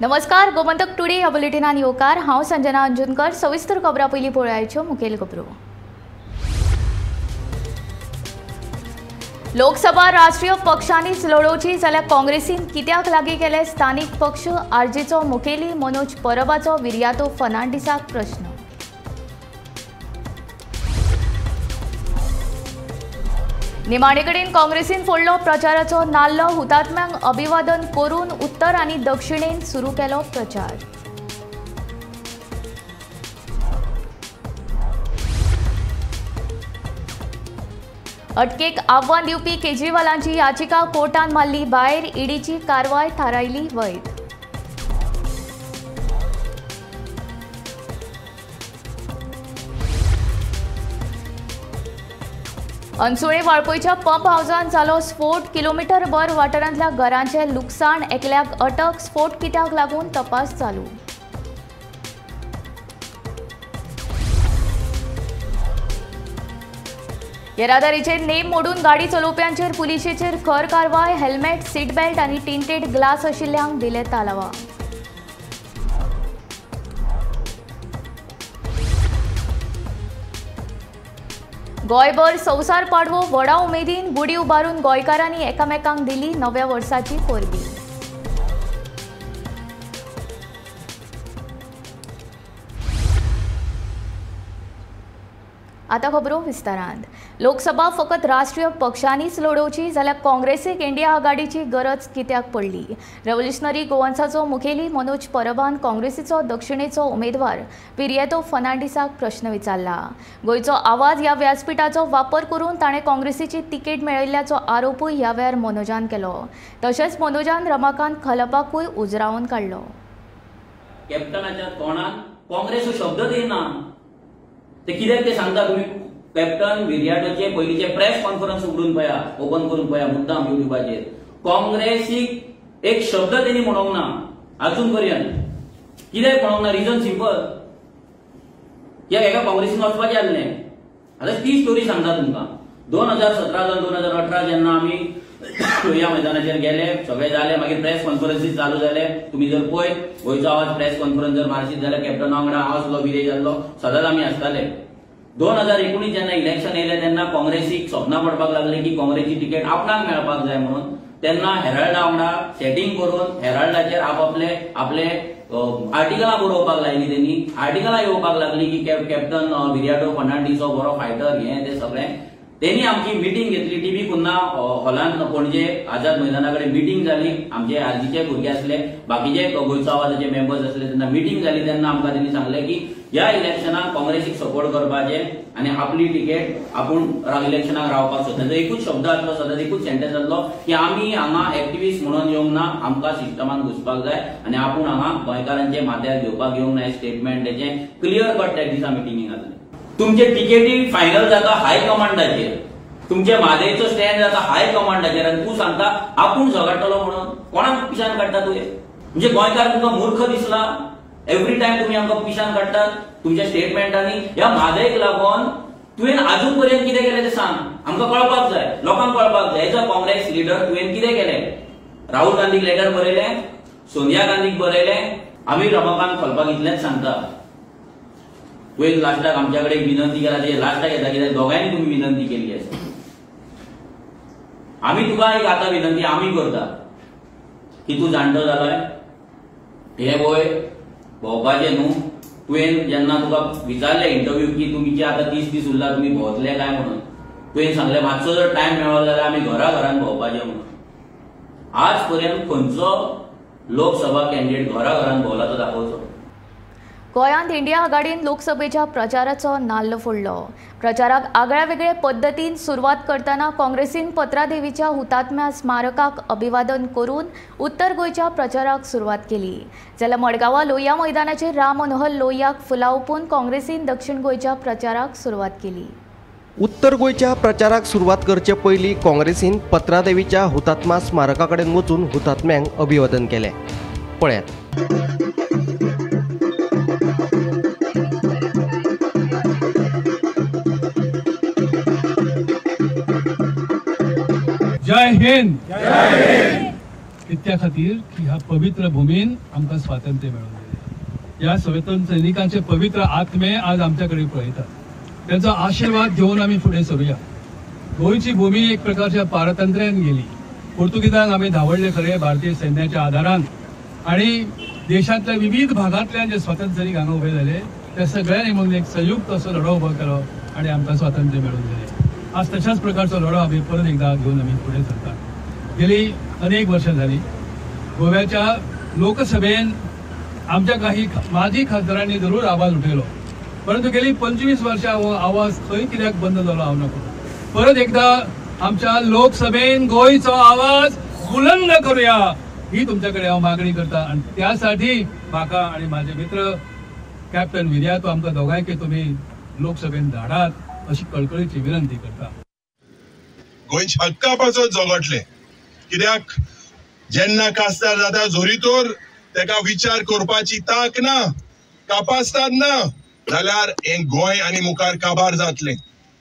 नमस्कार, गोमंतक टुडे ह्या बुलेटिनान येवकार। हांव संजना अंजुनकर। सविस्तर खबरां पयलीं पळोवयाच्यो मुखेल खबरो। लोकसभा राष्ट्रीय पक्षांनीच लढोवची जाल्यार काँग्रेसीन कित्याक लागीं केले स्थानीक पक्ष? आरजेचो मुखेली मनोज परबाचो विर्यातो फर्नांडिसाक प्रश्न। निमाणे कडेन काँग्रेसीन फोडलो प्रचाराचो नाल्लो। हुतात्म्यांक अभिवादन करून उत्तर आनी दक्षिणेन सुरू केलो प्रचार। अटकेक आव्हान दिवपी केजरीवालांची याचिका कोर्टान मारली भायर। ईडीची कारवाय थारायली वैध। अनसुळे वाळपयच्या पंप हाऊसांत जालो स्फोट। किलोमीटरभर वाठारांतल्या घरांचे लुकसाण। एकल्याक अटक। स्फोट कित्याक लागून तपास चालू। येरादारीचे नेम मोडून गाडी चलोवप्यांचेर पुलिशेचेर खर कारवाय। हेल्मेट, सीट बेल्ट आनी टिंटेड ग्लास आशिल्ल्यांक दिले तालावा। गोंयभर संवसार पाडवो व्हडा उमेदीन। गुडी उबारून गोंयकारांनी एकामेकांक दिली नव्या वर्साची परबी। आता खबरो विस्तारांत। लोकसभा फकत राष्ट्रीय पक्षांनीच लढोवची जाल्यार काँग्रेसीक इंडिया आघाडीची गरज कित्याक पडली? रेव्होल्युशनरी गोवन्साचो मुखेली मनोज परबान काँग्रेसीचो दक्षिणेचो उमेदवार विर्यातो फर्नांडिसाक प्रश्न विचारला। गोंयचो आवाज ह्या व्यासपीठाचो वापर करून ताणें काँग्रेसीची तिकेट मेळयिल्ल्याचो आरोपूय ह्या वेळार मनोजान केलो। तशेंच मनोजान रमाकांत खलपाकूय उजरावून काडलो। कॅप्टनाच्या तोंडान काँग्रेसो शब्द देना ते कित्याक ते सांगता तुम्ही? कॅप्टन विर्याटोचे पयलींचे प्रेस कॉन्फरन्स उगडून पळया, ओपन करून पळया मुद्दाम युट्यूबाचेर। काँग्रेसीक एक शब्द त्यांनी म्हणूंक ना अजून पर्यंत। कित्याक म्हणूंक ना? रिजन सिंपल, कित्याक एका काँग्रेसीन वचपाचें आसलें। आतां ती स्टोरी सांगता तुमकां। 2017 2018 जेन्ना आमी ह्या मैदानाचेर गेले, सगळे जाले, मागीर प्रेस कॉन्फरन्सीस चालू जाले। तुम्ही जर पळयत गोंयचो आवाज प्रेस कॉन्फरन्स जर मारशीत जाल्यार कॅप्टना वांगडा हांव आसलो, विजय जाल्लो, सदांच आमी आसताले। 2019 जेन्ना इलेक्शन येयलें तेन्ना काँग्रेसीक सपनां पडपाक लागली की काँग्रेसची तिकेट आपणाक मेळपाक जाय म्हणून। तेन्ना हेराल्डा वांगडा सेटिंग करून हेराल्डाचेर आपले आर्टिकलां बरोवपाक लायली तेणी। आर्टिकलां येवपाक लागली की कॅप्टन विर्याटो फर्नांडिसो बरो फायटर, हें तें सगळें। त्यांनी आमची मिटींग घेतली टीव्ही कुन्ना हॉलान पणजे आझाद मैदाना कडेन मिटींग जाली। आमचे आरजीचे भुरगे आसले, बाकीचे गोंयचो आवाजाचे मेंबर्स आसले, तेन्ना मिटींग जाली। तेन्ना आमकां तेणी सांगलें की ह्या इलेक्शनाक काँग्रेसीक सपोर्ट करपाचें आनी आपली तिकेट आपूण इलेक्शनाक रावपाक सोदता। ताचो एकूच शब्द आसलो, सदांच एकूच सेंटेन्स आसलो की आमी हांगा एक्टिव्हिस्ट म्हणून येवंक ना, आमकां सिस्टमान घुसपाक जाय आनी आपूण हांगा गोंयकारांचे माथ्यार घेवपाक येवंक ना। स्टेटमेंट तेचें क्लियर कट त्या दिसा मिटिंगेक जालें। तुमचे तिकेटी फायनल जाता हाय कमांडाचेर, तुमचे म्हादयचो स्टँड जाता हाय कमांडाचेर, आनी तूं सांगता आपूण झगडटलो म्हणून। कोणाक पिशान काडटा तुवें? म्हणजे गोंयकार तुमकां मूर्ख दिसला? एवरी टायम तुम्ही आमकां पिशान काडटात तुमच्या स्टेटमेंटांनी। ह्या म्हादयक लागून तुवें आजून पर्यंत कितें केलें तें सांग, आमकां कळपाक जाय, लोकांक कळपाक जाय। एज अ काँग्रेस लिडर तुवें कितें केलें? राहुल गांधीक लेटर बरयलें, सोनिया गांधीक बरयलें, आमी रमाकांत खलपाक इतलेंच सांगता। तुवें लास्टाक आमच्या कडेन विनंती केला, ते लास्टाक येता कित्याक दोगांयनी तुम्ही विनंती केली आसा। आमी तुका एक आतां विनंती आमी करता की तूं जाणटो जालोय, हे गोंय भोंवपाचें न्हू। तुवें जेन्ना तुका विचारलें इंटरव्यू की तुमचे आतां 30 दीस उरला, तुमी भोंवतले काय म्हणून, तुवें सांगलें मातसो जर टायम मेळ्ळो जाल्यार आमी घराघरान भोंवपाचें म्हणून। आज पर्यंत खंयचो लोकसभा कॅन्डिडेट घराघरान भोंवला तो दाखोवचो। गोंयांत इंडिया आघाडीन लोकसभेच्या प्रचाराचो नाल्ल फोडलो। प्रचाराक आगळ्या वेगळ्या पद्दतीन सुरवात करतना काँग्रेसीन पत्रादेवीच्या हुतात्म्या स्मारकाक अभिवादन करून उत्तर गोंयच्या प्रचाराक सुरवात केली। जाल्यार मडगांवां लोहिया मैदानाचेर राम मनोहर लोहियाक फुलां ओंपून काँग्रेसीन दक्षिण गोंयच्या प्रचाराक सुरवात केली। उत्तर गोंयच्या प्रचाराक सुरवात करचे पयलीं काँग्रेसीन पत्रादेवीच्या हुतात्मा स्मारका कडेन वचून हुतात्म्यांक अभिवादन केलें। पळयात। जय हिंद। इत्या खातीर की ह्या पवित्र भूमीन आमकां स्वातंत्र्य मेळून दिलें। ह्या स्वातंत्र्य सैनिकांचे पवित्र आत्मे आज आमच्याकडे पळयतात, त्यांचा आशीर्वाद घेऊन आम्ही पुढे सरूया। गोंयची भूमी एक प्रकारच्या पारतंत्र्यान गेली। पोर्तुगीजांक आम्ही धांवडले खरे भारतीय सैन्याच्या आधारान, आणि देशांतल्या विविध भागांतल्यान जे स्वातंत्र्य सैनिक हांगा उभे झाले त्या सगळ्यांनी म्हणून एक संयुक्त असो लढो उबो केलो आणि आमकां स्वातंत्र्य मेळून दिलें। आज तशाच प्रकारचो लढो आम्ही परत एकदा घेऊन आम्ही पुढे सरतात। गेली अनेक वर्षां झाली गोव्याच्या लोकसभेन आमच्या काही माजी खासदारांनी जरूर आवाज उठयलो, परंतु गेली 25 वर्षां हो आवाज खंय कित्याक बंद जालो हांव नको। परत एकदा आमच्या लोकसभेन गोंयचो आवाज बुलंद करूया ही तुमच्याकडे हांव मागणी करता, आणि त्यासाठी म्हाका आणि माझे मित्र कॅप्टन विर्या तो आमकां दोगांयक तुम्ही लोकसभेन धाडात अशी कळकळीची विनंती करता। गोंयच्या हक्का पासत झगडले, कित्याक जेन्ना खासदार जाता जोरीतोर तेका विचार करपाची तांक ना, कापासतात ना, जाल्यार हे गोंय आनी मुखार काबार जातले।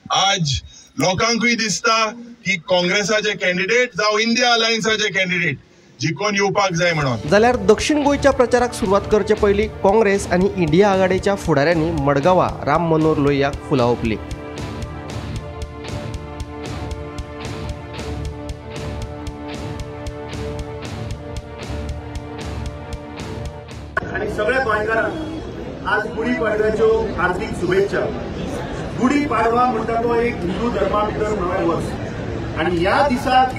आज लोकांकूय दिसता की काँग्रेसाचे कॅन्डिडेट जावं इंडिया अलायन्साचे कॅन्डिडेट जिखून येवपाक जाय म्हणून। जाल्यार दक्षिण गोंयच्या प्रचाराक सुरवात करचे पयलीं काँग्रेस आणि इंडिया आघाडीच्या फुडाऱ्यांनी मडगांवां राम मनोहर लोहियाक फुलां ओंपली। आणि सगळ्या गोंयकारांक आज गुढीपाडव्याच्यो हार्दिक शुभेच्छा। गुढीपाडवा म्हणटा तो एक हिंदू धर्मा भितर नवें वर्स, आणि ह्या दिसाक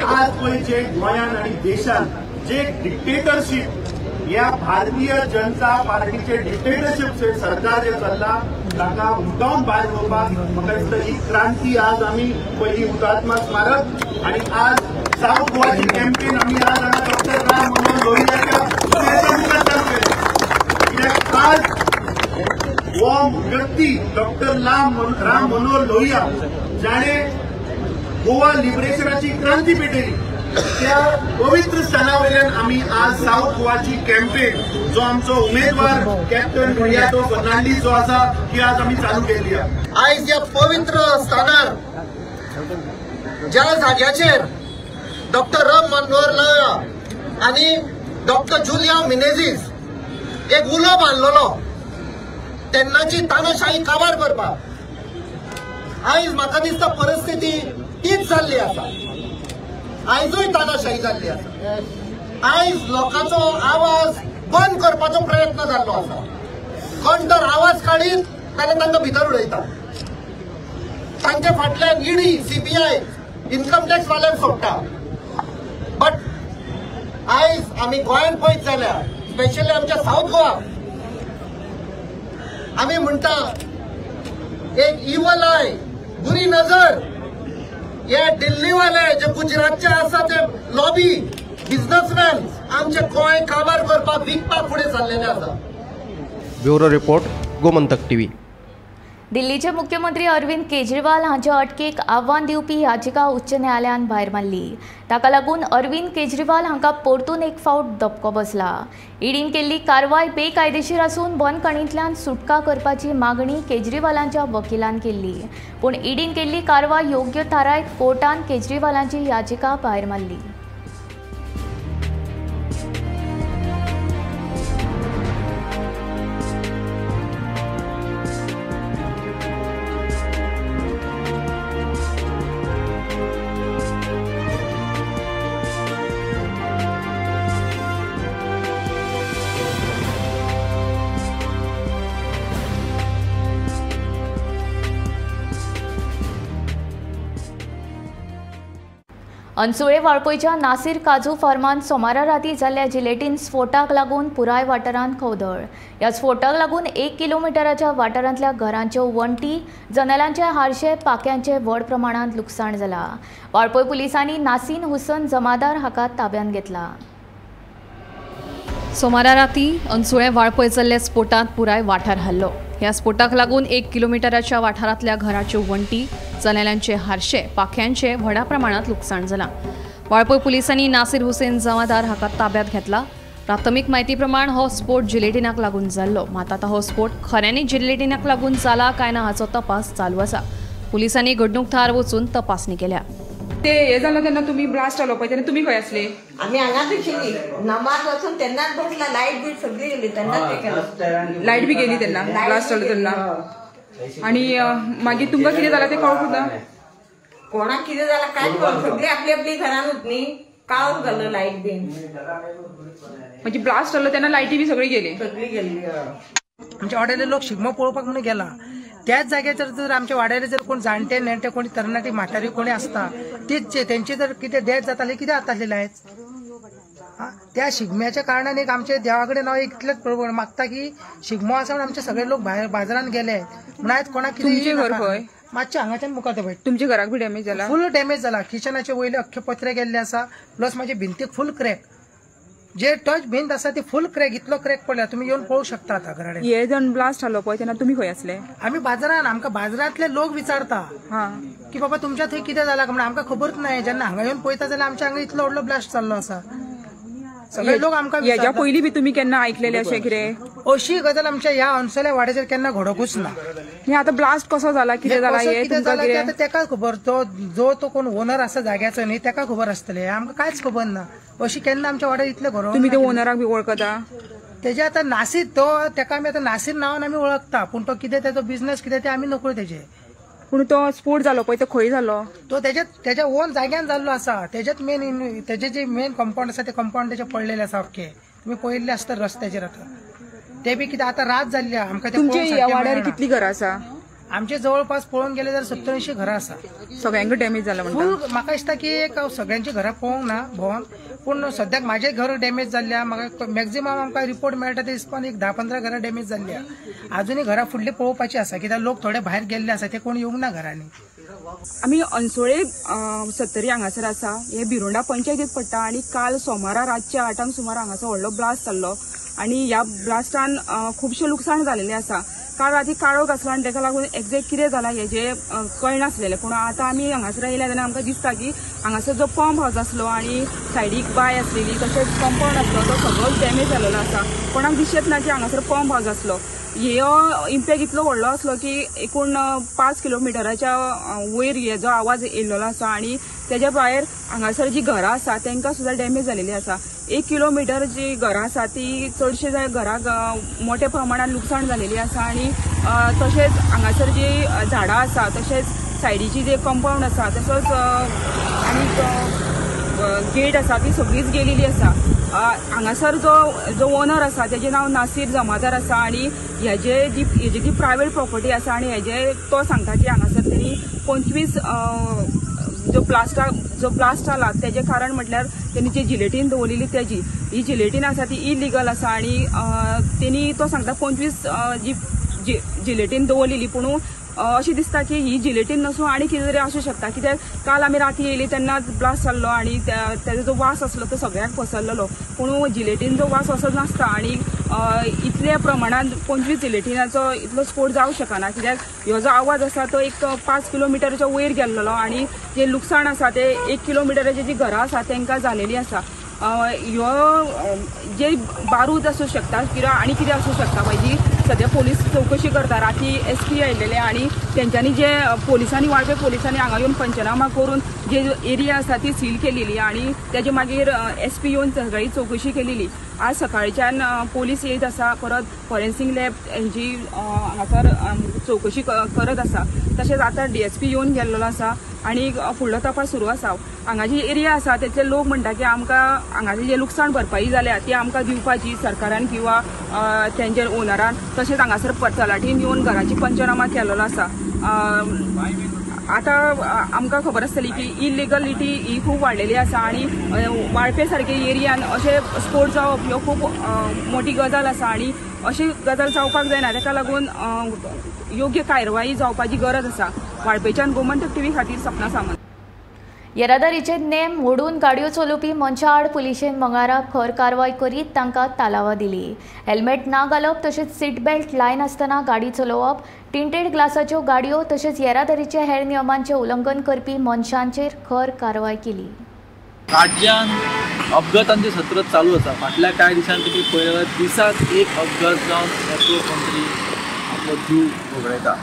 आज पळय जे गोंयान आणि देशान जे डिक्टेटरशीप, ह्या भारतीय जनता पार्टीचे डिक्टेटरशीप सरकार जे चल्ला ताका उठोवन भायर घेवपाक म्हाका दिसता ही क्रांती आज आमी पयली हुतात्मा स्मारक आणि आज साऊथ गोवाची कॅम्पेन आमी आज हांगा डॉक्टर राम मनोहर लोहियाच्या मुखार चालू केलें। कित्याक आज हो व्यक्ती डॉक्टर राम मनोहर लोहिया जाणे गोवा लिबरेशनाची क्रांती पेटयली, त्या पवित्र स्थानावयल्यान आमी आज साऊथ गोवाची कॅम्पेन जो आमचो उमेदवार कॅप्टन विर्यातो फर्नांडीस जो आसा ती आज आमी चालू केल्ली आसा। आयज ह्या पवित्र स्थानार ज्या जाग्याचेर डॉक्टर राम मनोहर लोहिया आणि डॉक्टर जुलिया मिनेझीस एक उलो बांदलेलो तेन्नाची तानाशाही काबार करपाक आयज म्हाका दिसता परिस्थिती तीच जाल्ली आसा। आयजूय तानाशाही जाल्ली आसा। आयज लोकांचो आवाज बंद करपाचो प्रयत्न जाल्लो आसा। कोण तर आवाज काडीत जाल्यार तांकां भितर उडयतात, तांचे फाटल्यान ईडी सीबीआय इन्कम टॅक्स वाल्यांक सोडटा। बट आयज आमी गोंयांत पळयत जाल्यार स्पेशली आमच्या साऊथ गोवा आमी म्हणटा एक इवल आय, बुरी नजर, हे दिल्लीवाले जे गुजरातचे आसा ते लॉबी बिझनेसमॅन आमचे गोंय काबार करपाक विकपाक फुडें चाललेले आसा। Bureau report Gomantak TV. दिल्लीचे मुख्यमंत्री अरविंद केजरीवाल हांच्या अटकेक आव्हान दिवपी याचिका उच्च न्यायालयान भायर मारली। ताका लागून अरविंद केजरीवाल हांकां परतून एक फावट दपको बसला। ईडीन केल्ली कारवाय बेकायदेशीर आसून बंदखणींतल्यान सुटका करपाची मागणी केजरीवालांच्या वकिलान केल्ली, पूण ईडीन केल्ली कारवाय योग्य थारायत कोर्टान केजरीवालांची याचिका भायर मारली। अनसुळे वाळपयच्या नासीर काजू फार्मान सोमारा राती जाल्ल्या जिलेटीन स्फोटाक लागून पुराय वाठारांत खवदळ। ह्या स्फोटाक लागून 1 किलोमिटराच्या वाठारांतल्या घरांच्यो वणटी, जनेलांचे हारशे, पाक्यांचे व्हड प्रमाणांत लुकसाण जाला। वाळपय पुलिसांनी नासीन हुसन जमादार हाका ताब्यात घेतला। सोमारा राती अनसुळे वाळपय जाल्ल्या स्फोटांत पुराय वाठार हल्लो। ह्या स्फोटाक लागून 1 किलोमिटराच्या वाठारांतल्या घराच्यो वणटी, जनेलांचे हारशे, पाख्यांचे व्हडा प्रमाणात लुकसाण जालां। वाळपय पुलिसांनी नासीर हुसेन जमादार हाका ताब्यात घेतला। प्राथमीक म्हायती प्रमाण हो स्फोट जिलेटिनाक लागून जाल्लो, मात आतां हो स्फोट खऱ्यांनी जिलेटिनाक लागून जाला काय ना हाचो तपास चालू आसा। पुलिसांनी घडणूक थळार वचून तपासणी केल्या। ते हे जालें तेन्ना तुमी ब्लास्ट जालो पळय तेन्ना तुमी खंय आसले? आम्ही हांगाच आशिल्ली नमाज वचून तेन्नाच बसला लायट बी सगळी गेली तेन्नाच ते केलं. लायट बी गेली तेन्ना ब्लास्ट जालो तेन्ना आणि मागीर तुमकां कितें जालां तें कळूंक ना? कोणाक कितें जालां कांयच कळना सगळी आपली आपली घरानूच न्ही काळोख जालो लायट बीन म्हणजे ब्लास्ट जालो तेन्ना लायटी बी सगळी गेली. आमच्या वाड्यातले लोक शिगमो पळोवपाक म्हणून गेला त्याच जाग्याचेर जर आमच्या वाड्यार जर कोण जाणटे नेणटे कोणी तरणाटी म्हातारी कोणी असता तीच तेंची जर कितें डेथ जाताली कितें जाताली लायच त्या शिगम्याच्या कारणान एक आमच्या देवा कडेन हांव इतलेंच मागता की शिगमो आसा म्हणून आमचे सगळे लोक भायर बाजारान गेले म्हणून आयज कोणाक तुमचें घर खंय? मातशें हांगाच्यान मुखार ते तुमच्या घराक बी डॅमेज जाला? फुल डॅमेज जाला. किचनाचे वयले अख्खे पत्रे गेल्ले आसा प्लस माझे भिंतीक फुल क्रॅक जे टच भिंत आसा ती फुल क्रॅक इतलो क्रॅक पडला तुम्ही येऊन पळोवंक शकता आता घराडे. हे जण ब्लास्ट जालो पळय तेन्ना तुमी खंय आसले? आम्ही बाजारान आमकां बाजारांतले लोक विचारता की बाबा तुमच्या थंय कितें जालां म्हणून आमकां खबरच नाही. जेन्ना हांगा येवन पळयता जाल्यार आमच्या हांगा इतलो व्हडलो ब्लास्ट जाल्लो आसा. सगळे लोक आमकां हेच्या पयलीं बी तुमी केन्ना आयकलेले अशें कितें? अशी गजाल आमच्या ह्या अंसल्या वाड्याचेर केन्ना घडोकूच ना. हे आतां ब्लास्ट कसो जाला कितें जाला हे तुमकां कितें? तेका खबर जो कोण ओनर आसा जाग्याचो न्ही तेका खबर आसतले आमकां कांयच खबर ना. अशी केन्ना आमच्या वाड्यार इतले घडोवंक. तुमी ते ओनराक बी वळखता? तेजे आतां नासीर तो तेका आमी आतां नासीर नांवान आमी वळखता पूण तो कितें तेजो बिझनेस कितें ते आमी नकळो तेजे. पूण तो स्फोट जालो पळय तो खंय जालो? तो तेज्या ओन जाग्यान जाल्लो आसा. तेजेच मेन तेजे जे मेन कंपाऊंड आसा ते कंपाऊंड तेजे पडलेले आसा अख्खे तुम्ही पळयल्ले आसता रस्त्याचेर. आतां ते बी कितें आतां रात जाल्ली आमकां तुमच्या ह्या वाड्यार कितली घरां आसा? आमचे जवळपास पळोवंक गेले जाल्यार 70-80 घरां आसा. सगळ्यांक डॅमेज जाला म्हणटा? फूल म्हाका दिसता की एक सगळ्यांची घरां पळोवंक ना भोंवन पूण सद्याक म्हाजे घर डॅमेज जाल्ल्या. म्हाका मॅक्झिमम आमकां रिपोर्ट मेळटा ते दिसपान एक 10-15 घरां डॅमेज जाल्ल्या. अजुनूय घरां फुडली पळोवपाची आसा कित्याक लोक थोडे भायर गेल्ले आसा ते कोण येवंक ना घरांनी. आमी अनसोळे सत्तरी हांगासर आसा. हे बिरोंडा पंचायतीत पडटा आणि काल सोमारा रातचे 8 सुमार हांगासर व्हडलो ब्लास्ट जाल्लो आणि ह्या ब्लास्टान खुबशे लुकसाण जालेले आसा. काल राती काळोख आसलो आणि ताका लागून एक्झॅक्ट कितें जालां हेजे कळनासलेलें पूण आतां आमी हांगासर येयल्या तेन्ना आमकां दिसता की हांगासर जो पंप हाऊस आसलो आणि सायडीक बाय आसलेली तशेंच कंपाऊंड आसलो तो सगळोच डॅमेज जाल्लो आसा. कोणाक दिसत ना की हांगासर पंप हाऊस आसलो. हो इम्पॅक्ट इतलो व्हडलो आसलो की एकूण 5 किलोमिटराच्या वयर हेजो आवाज येयल्लो आसा आणि तेज्या भायर हांगासर जी घरां आसा तांकां सुद्दां डॅमेज जालेली आसा. 1 किलोमिटर जी घरां आसा ती चडशे घरांक मोठ्या प्रमाणात लुकसाण जालेली आसा आणि तशेंच हांगासर जी झाडां आसा तशेंच सायडीची जे कंपाऊंड आसा तसोच आनी गेट आसा ती सगळीच गेलेली आसा. हांगासर जो ओनर आसा तेजें नांव नासीर जमादार आसा आणि हेजी जी प्रायवेट प्रॉपर्टी आसा आणि तो सांगता की हांगासर तेणी 25 जो ब्लास्ट जाला तेजे कारण म्हटल्यार तेणी जी जिलेटीन दवरलेली तेजी ही जिलेटीन आसा ती इलिगल आसा आणि तेणी तो सांगता 25 जी जिलेटीन दवरलेली पूण अशें दिसता की ही जिलेटीन नसून आनी कितें तरी आसूं शकता कित्याक काल आमी राती येयली तेन्ना ब्लास्ट जाल्लो आणि तेजो जो वास आसलो तो सगळ्यांक पसरलेलो पूण जिलेटीन जो वास असो नासता आणि इतल्या प्रमाणात 25 जिलेटीनाचो इतलो स्फोट जावंक शकना कित्याक ह्यो जो आवाज आसा तो एक 5 किलोमिटरच्या वयर गेल्लो आणि जे लुकसाण आसा ते 1 किलोमिटराची जी घरां आसा तांकां जालेली आसा. ह्यो जे बारूद आसूं शकता किंवा आनी कितें आसूं शकता पाहिजे सध्या पोलीस चौकशी करता. राती SP आयिल्ले आणि तेंच्यांनी जे पोलिसांनी वाळपय पोलिसांनी हांगा येवन पंचनामा करून जे एरिया आसा ती सील केलेली आणि तेजे मागीर SP येवन सगळी चौकशी केलेली. आज सकाळच्यान पोलीस येत आसा परत फॉरेन्सिक लॅब हेंची हांगासर चौकशी करत आसा. तशेंच आतां DSP येवन गेल्लो आसा आणि फुडलो तपास सुरू आसा. हांगा जी एरिया आसा तेचे लोक म्हणटा की आमकां हांगाची जे लुकसाण भरपाई जाल्या ती आमकां दिवपाची सरकारान किंवा तेंचे ओनरान. तशेंच हांगासर तलाटीन येवन घराची पंचनामा केलेलो आसा. आतां आमकां खबर आसतली की इलिगलिटी ही खूब वाडलेली आसा आणि वाळपे सारके एरियान अशे स्फोट जावप ह्यो खूब मोठी गजाल आसा आणि अशी गजाल जावपाक जायना. ताका लागून योग्य कार्यवाही जावपाची गरज आसा. वाळपेच्यान गोमंतक TV खातीर सपना सामंत. येरादारीचे नेम मोडून गाडयो चलोवपी मनशा आड पुलिशेन मंगळारा खर कारवाय करीत तांकां तालावा दिली. हेल्मेट ना घालप तशेंच सीट बेल्ट लायन आसतना गाडी चलोवप, टिंटेड ग्लासाच्यो गाडयो तशेंच येरादारीचे हेर नियमांचे उल्लंघन करपी मनशांचेर खर कारवाय केली. राज्यांत अपघातांचे सत्र चालू आसा. फाटल्या कांय दिसांनी तुमी पळयलें दिसाक एक अपघात जावन एकलो कोण आपलो जीव वगडयता.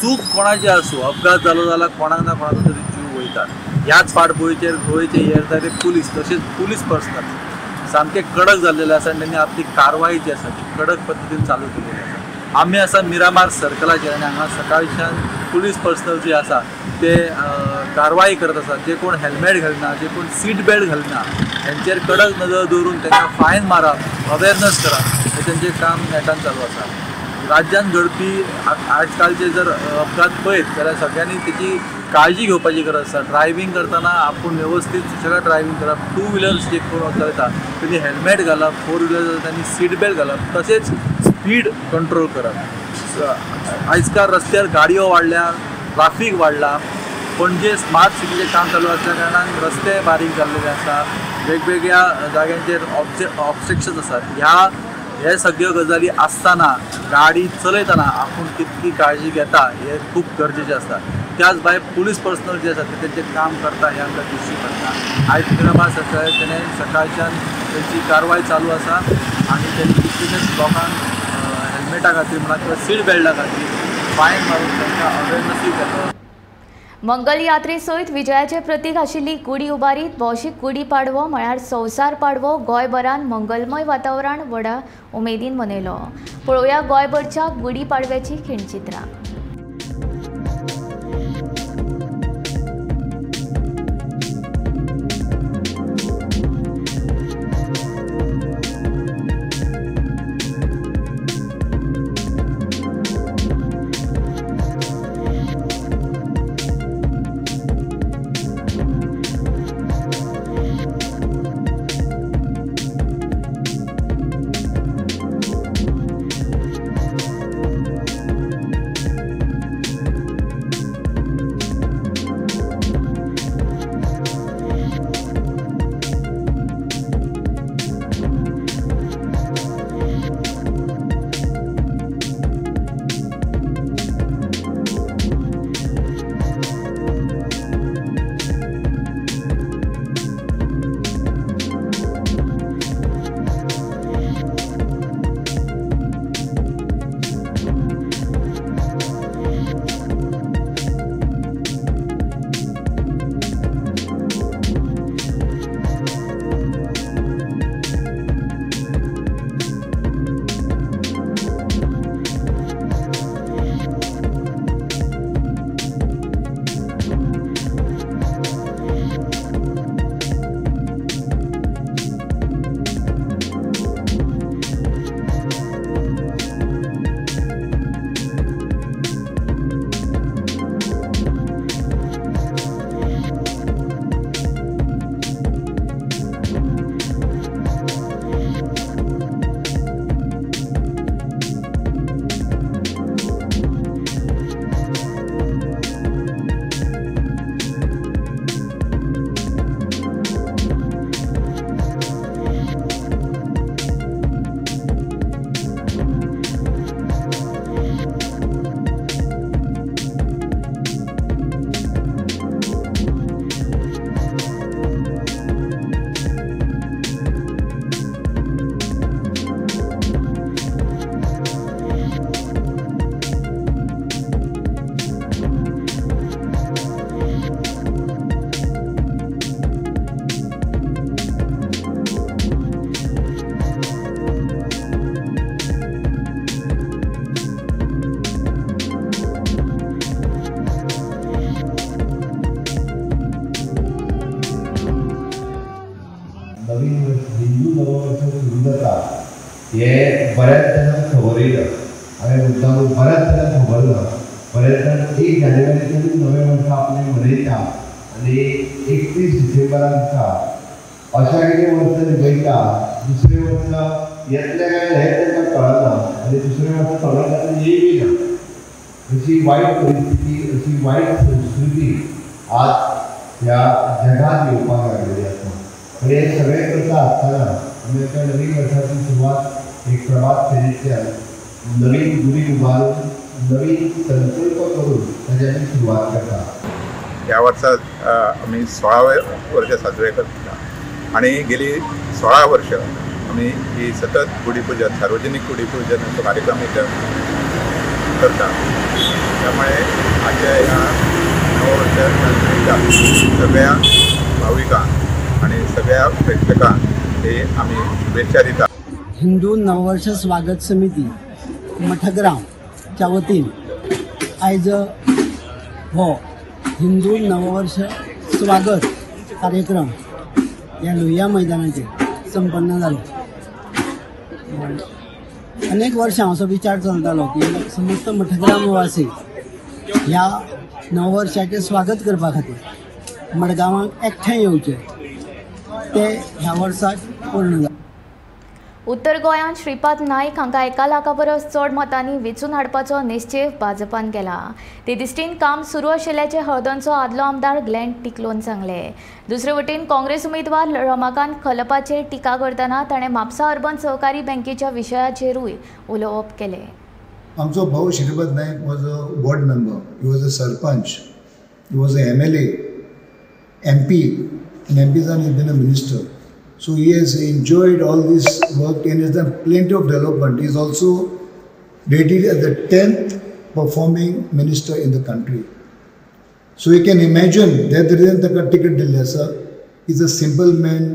चूक कोणाची आसूं अपघात जालो जाल्यार कोणाक ना कोणाचो तरी जीव वयतात. ह्याच फाटभुंयेचेर गोंयचे येरादारी पुलीस तशेंच पुलीस पर्सनल सामके कडक जाल्लेले आसा आनी त्यांनी आपली कारवाई जी आसा ती कडक पद्दतीन चालू केलेली आसा. आमी आसा मिरामार सर्कलाचेर आनी हांगा सकाळच्यान पुलीस पर्सनल जे आसा ते कारवाई करत आसात. जे कोण हेल्मेट घालना, जे कोण सीट बेल्ट घालना त्यांचेर कडक नजर दवरून त्यांना फायन मारप, अवेरनेस करप हे त्यांचें काम नेटान चालू आसा. राज्यान घडपी आजकालचे जर अपघात पळयत जाल्यार सगळ्यांनी तेची काळजी घेवपाची गरज आसा. ड्रायव्हिंग करतना आपूण व्यवस्थीत सगळें ड्रायव्हिंग करप, 2 व्हिलर्स जे कोण चलयता त्यांनी हेल्मेट घालप, 4 व्हिलर त्यांनी सीट बेल्ट घालप, तसेच स्पीड कंट्रोल करप. आजकाल रस्त्यार गाडयो वाडल्या, ट्राफीक वाडला. पणजे स्मार्ट सिटीचें काम चालू असल्या कारणान रस्ते बारीक जाल्लेले आसा, वेगवेगळ्या जाग्यांचेर ऑब्स्ट्रक्शन्स आसात. हे सगळ्यो गजाली आसतना गाडी चलयतना आपूण कितली काळजी घेता हे खूब गरजेचें आसता. त्याच भायर पुलीस पर्सनल जे आसा ते तेंचें काम करता हे आमकां दिश्टी पडटा. आयज मिरामार सरकारान सकाळच्यान तेंची कारवाय चालू आसा आनी तेणी कितलेशेच लोकांक हेल्मेटा खातीर म्हणा किंवा सीट बेल्टा खातीर फायन मारून तांकां अवेरनेसूय केलो. मंगल यात्रे सयत विजयाचे प्रतीक आशिल्ली गुडी उबारीत भौशीक गुडी पाडवो म्हळ्यार संवसार पाडवो गोंयभरान मंगलमय वातावरण व्हडा उमेदीन मनयलो. पळोवया गोंयभरच्या गुडी पाडव्याची खिणचित्रां. हे बऱ्याच जणांना खबर येयला हांवें मुद्दाम बऱ्याच जणांक खबर ना. बऱ्याच जाण 1 जानेवारीच्यानूच नवें वर्स आपलें मनयता आनी 31 डिसेंबराक दिसा अशा कितें वर्स निभयता दुसरें वर्स येतलें काय हें तांकां कळना आनी दुसरें वर्स थोड्या जाणांक येयबी ना. अशी वायट परिस्थिती, अशी वायट संस्कृती आज ह्या जगात येवपाक लागलेली आसा. पण हे सगळें करता आसतना आमी एका नवीन वर्साची सुरवात एक प्रभात फेरींतल्यान नवीन गुडी उबारून नवीन संकल्प करून ताची आमी सुरवात करता. ह्या वर्साक आमी 16वें वर्स साजरे करता आनी गेली 16 वर्ष आमी ही सतत गुढीपूजन, सार्वजनीक गुढीपूजन असो कार्यक्रम करता. त्यामुळे आजच्या ह्या नववर्ष साजऱ्याच्या सगळ्या भाविकांक आणि सगळ्या प्रेक्षकांक हे आम्ही शुभेच्छा दिता. हिंदू नववर्ष स्वागत समिती मठग्रामच्या वतीन आयज हो हिंदू नववर्ष स्वागत कार्यक्रम या लोहिया मैदानाचेर संपन्न जालो. अनेक वर्सां असो विचार चलतालो की समस्त मठग्रामवासी ह्या नववर्षाचें स्वागत करपा खातीर मडगांवाक एकठांय येवचें ते ह्या वर्साक पूर्ण जालें. उत्तर गोंयांत श्रीपाद नायक हांकां 1 लाखा परस चड मतांनी वेंचून हाडपाचो निश्चय भाजपान केला. ते दिश्टीन काम सुरू आशिल्ल्याचें हळदणचो आदलो आमदार ग्लेन टिकलोन सांगले. दुसरे वटेन काँग्रेस उमेदवार रमाकांत खलपाचेर टिका करतना ताणें म्हापसा अर्बन सहकारी बँकेच्या विशयाचेरूय उलोवप केलें. आमचो भाऊ Shripad Naik was a ward member, he was a sarpanch, he was a MLA, MP, and MPs and been a minister. So he has enjoyed all this work and has done plenty of development. He is also rated as the 10th performing minister in the country. So you can imagine that the reason the ticket दिल्ले आसा. He's a simple man,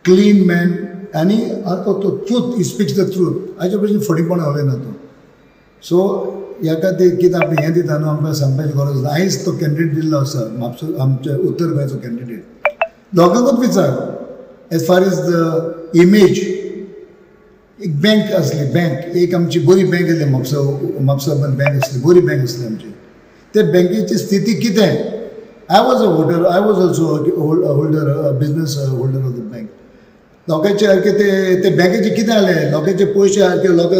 clean man, and he speaks the truth. आजच्या पर्यंत फटीपण उलयना तो. So ह्या खातीर कितें आपण हें दिता न्हू आमकां सांगपाची गरज ना. आयज तो कॅन्डिडेट दिल्लो आसा म्हापसा आमच्या उत्तर गोंयचो कॅन्डिडेट. लोकांकूच विचार as far as the image. एक बँक आसली, बँक एक आमची बरी बँक आसली म्हापसा बँक आसली, बरी बँक आसली आमची. ते बँकेची स्थिती कितें? I was a voter, I was also holder, business holder of the bank. लोकांचे सारके ते बँकेचे कितें जालें? लोकांचे पयशे सारके लोक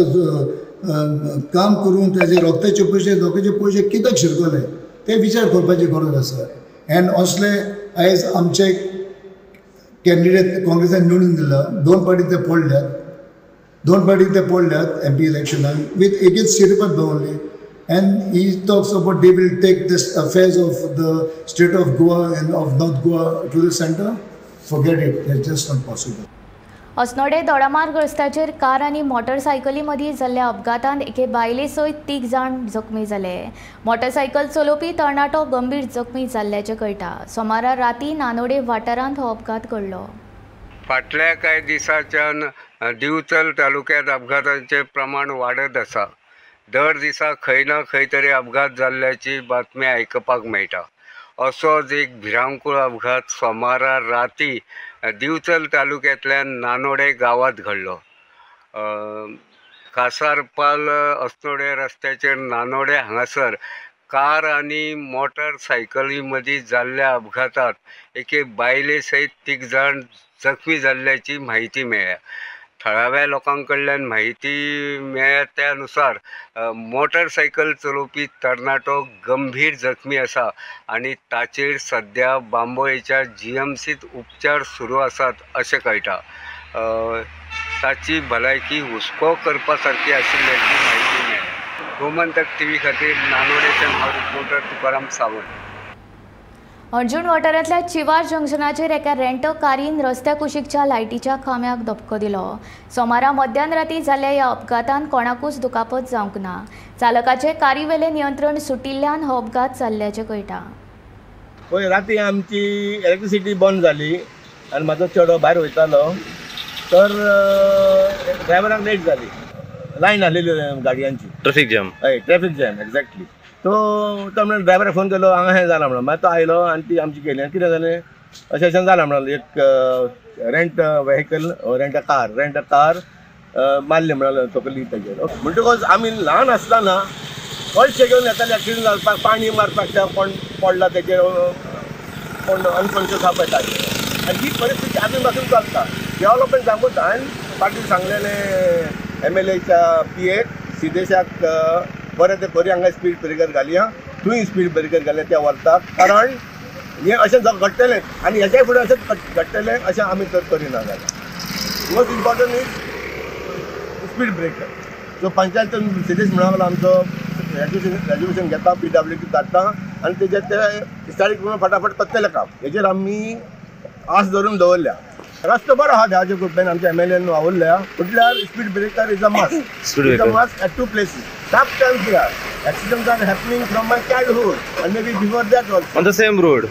काम करून त्याचे रोखताचे पयशे लोकांचे पयशे कित्याक शिरकले ते विचार करपाची गरज आसा. एंड असले आयज आमचे कॅन्डिडेट काँग्रेसान निवडून दिला. दोन पाटी ते पडल्यात MP इलेक्शनाक विथ एकच Shripad Bhau only. And he talks about they will take this affairs of the state of Goa and of north Goa to the centre. Forget it, it's just not possible. Asnode Dodamarg रस्त्याचेर कार आनी मोटरसायकली मदीं जाल्ल्या अपघातांत एके बायले सयत 3 जाण जखमी जाले. मोटरसायकल चलोवपी तरणाटो गंभीर जखमी जाल्ल्याचें कळटा. सोमारा राती नानोडे वाठारांत हो अपघात घडलो. फाटल्या कांय दिसाच्यान दिवचल तालुक्यांत अपघातांचें प्रमाण वाडत आसा. दर दिसा खंय ना खंय तरी अपघात जाल्ल्याची बातमी आयकपाक मेळटा. असोच एक भिरांकूळ अपघात सोमारा राती दिवचल तालुक्यांतल्या नानोडे गांवांत घडलो. कासारपाल अस्नोडे रस्त्याचेर नानोडे हांगासर कार आनी मोटरसायकली मदीं जाल्ल्या अपघातांत एके बायले सयत 3 जाण जखमी जाल्ल्याची म्हायती मेळ्ळ्या. थळाव्या लोकां कडल्यान म्हायती मेळ्ळ्या त्या नुसार मोटरसायकल चलोवपी तरणाटो गंभीर जखमी आसा आनी ताचेर सद्या बांबोळेच्या GMCत उपचार सुरू आसात अशें कळटा. ताची भलायकी हुस्को करपा सारकी आशिल्ल्याची म्हायती मेळ्ळ्या. गोमंतक TV खातीर नानोडेच्यान हांव रिपोर्टर तुकाराम सावंत. अर्जुन वाठारांतल्या चिवार जंक्शनाचेर एका रेंट कारीन रस्त्या कुशीकच्या लायटीच्या खांब्याक धपको दिलो. सोमारा मध्यान राती जाल्ल्या ह्या अपघातांत कोणाकूच दुखापत जावंक ना. चालकाचे कारीवेले नियंत्रण सुटिल्ल्यान हो अपघात जाल्ल्याचें कळटा. पळय राती आमची इलेक्ट्रिसिटी बंद जाली आनी म्हाजो चेडो भायर वयतालो तर ड्रायव्हराक लेट जाली. लायन आसलेली गाडयांची, ट्रॅफिक जॅम. हय, ट्रॅफिक जॅम एक्झॅक्टली. तो म्हणून ड्रायव्हराक फोन केलो, हांगा हें जालां म्हणून. मागीर तो आयलो आनी ती आमची गेली. आनी कितें जालें अशें जालां म्हणून एक rent vehicle rent a car मारली म्हणून तकली ताचेर. म्हणटकच आमी ल्हान आसतना कळशे घेवन येताले एक्सिडंट जावपाक, पाणी मारपाक कोण पडला तेचेर, कोण अनकॉन्शियस आसा पळय ताचेर. आनी ही परिस्थिती आजून पासून चलता. डेव्हलपमेंट सांगूत हांवें फाटीं सांगलेलें MLAच्या PAक सिदेशाक बरें ते बरी हांगा स्पीड ब्रेकर घालया, तूंय स्पीड ब्रेकर घालया त्या वर्साक. कारण हें अशें घडटलें आनी हेच्या फुडें अशेंच घडटलें अशें आमी तर करिना जाल्यार. Most important is speed breaker. So पंचायतीन सिदेश म्हणून लागलो आमचो रेजोल्युशन घेता, PWD धाडटा आनी तेजेर ते स्टार्ट करून फटाफट करतले काम. हेजेर आमी आस धरून दवरल्या. रस्तो बरो आहा देवाचे कृपेन आमच्या MLA आवडल्या म्हटल्यार speed breaker is a must is a must at two places tough times here accidents are happening from my childhood and maybe before that also on the same road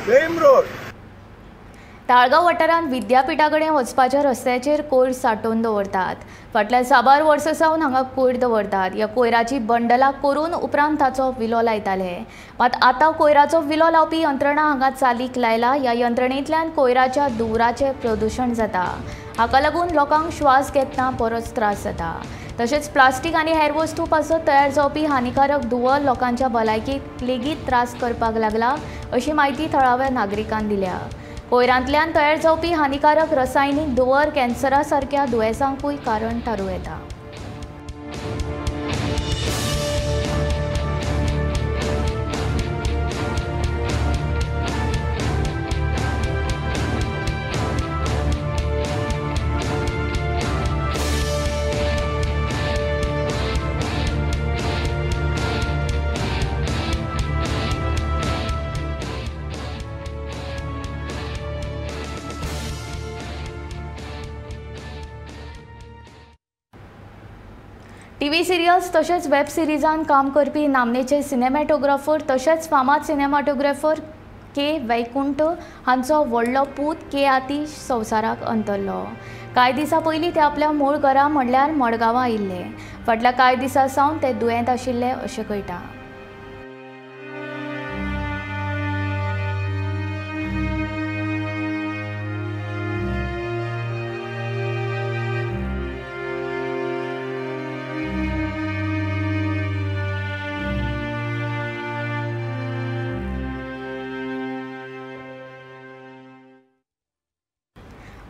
Taleigao वाठारांत विद्यापिठा कडेन वचपाच्या रस्त्याचेर कोयर सांठोवन दवरतात. फाटल्या साबार वर्सां सावन हांगा कोयर दवरतात. ह्या कोयराची बंडलां करून उपरांत ताचो विलो लायताले. मात आतां कोयराचो विलो लावपी यंत्रणा हांगा चालीक लायला. ह्या यंत्रणेंतल्यान कोयराच्या धुवराचें प्रदूशण जाता. हाका लागून लोकांक श्वास घेतना बरोच त्रास जाता. तशेंच प्लास्टीक आनी हेर वस्तू पासून तयार जावपी हानिकारक धुवर लोकांच्या भलायकेक लेगीत त्रास करपाक लागला अशी माहिती थळाव्या नागरिकांन दिल्या. कोयरांतल्यान तयार जावपी हानिकारक रसायनीक धुवर कॅन्सरा सारक्या दुयेंसांकूय कारण थारूं येता. टीव्ही सिरियल्स तशेंच वेब सिरिजांत काम करपी नामनेचे सिनेमॅटोग्राफर तशेंच फामाद सिनेमॅटोग्राफर के वैकुंठ हांचो व्हडलो पूत के आतिश संवसाराक अंतरलो. कांय दिसां पयलीं ते आपल्या मूळ घरा म्हणल्यार मडगांवां आयिल्ले. फाटल्या कांय दिसां सावन ते दुयेंत आशिल्ले अशें कळटा.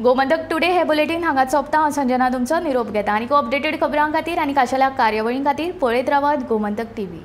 गोमंतक टुडे हे बुलेटिन हांगा सोंपता. हांव संजना तुमचो निरोप घेता. आनी अपडेटेड खबरां खातीर आनी खाशेल्या कार्यावळीं खातीर पळयत रावात गोमंतक TV.